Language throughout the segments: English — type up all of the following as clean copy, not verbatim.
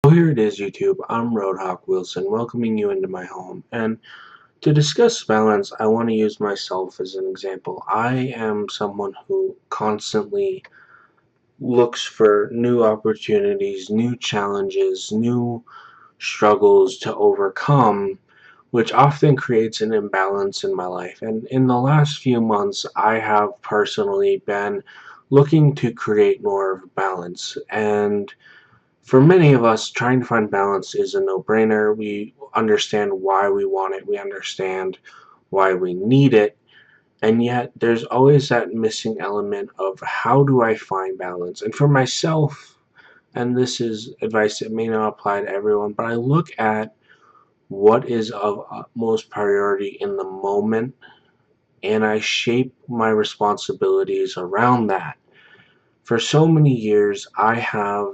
So here it is, YouTube. I'm Roadhawk Wilson, welcoming you into my home. And to discuss balance, I want to use myself as an example. I am someone who constantly looks for new opportunities, new challenges, new struggles to overcome, which often creates an imbalance in my life. And in the last few months, I have personally been looking to create more of balance. And for many of us, trying to find balance is a no-brainer. We understand why we want it, we understand why we need it, and yet there's always that missing element of how do I find balance? And for myself, and this is advice that may not apply to everyone, but I look at what is of utmost priority in the moment, and I shape my responsibilities around that. For so many years, I have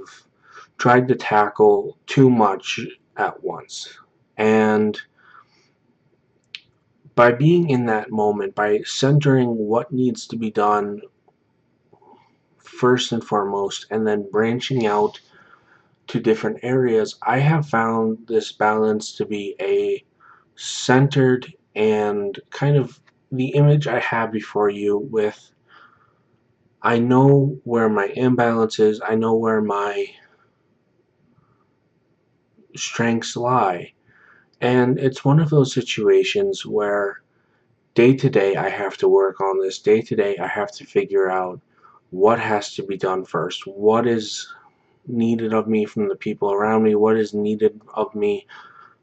tried to tackle too much at once. And by being in that moment, by centering what needs to be done first and foremost, and then branching out to different areas, I have found this balance to be a centered and kind of the image I have before you with I know where my imbalance is, I know where my strengths lie. And it's one of those situations where day to day I have to work on this. Day to day I have to figure out what has to be done first. What is needed of me from the people around me? What is needed of me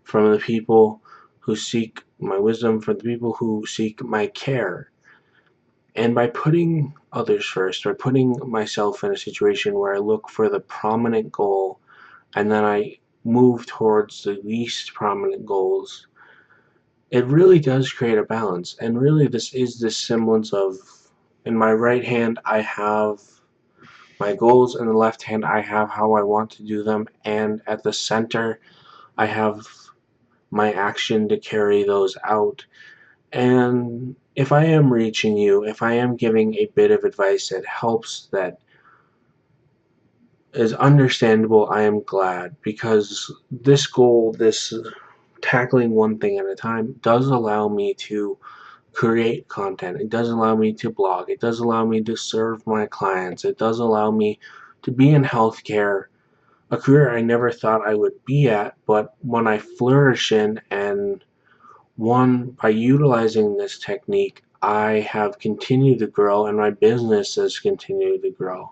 from the people who seek my wisdom, from the people who seek my care? And by putting others first, by putting myself in a situation where I look for the prominent goal and then I move towards the least prominent goals, it really does create a balance. And really this is this semblance of, in my right hand I have my goals, in the left hand I have how I want to do them, and at the center I have my action to carry those out. And if I am reaching you, if I am giving a bit of advice that helps, that is understandable, I am glad, because this goal, this tackling one thing at a time, does allow me to create content. It does allow me to blog. It does allow me to serve my clients. It does allow me to be in healthcare, a career I never thought I would be at, but when I flourish in, and one, by utilizing this technique, I have continued to grow and my business has continued to grow.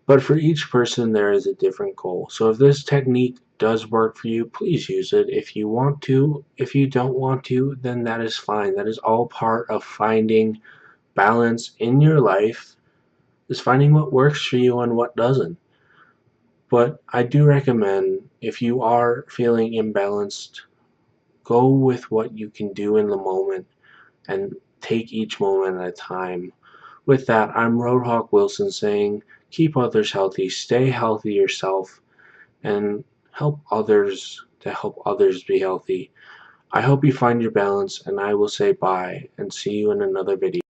But for each person there is a different goal. So if this technique does work for you, please use it. If you want to, if you don't want to, then that is fine. That is all part of finding balance in your life, is finding what works for you and what doesn't. But I do recommend, if you are feeling imbalanced, go with what you can do in the moment and take each moment at a time. With that, I'm Roadhawk Wilson saying, keep others healthy, stay healthy yourself, and help others to help others be healthy. I hope you find your balance, and I will say bye and see you in another video.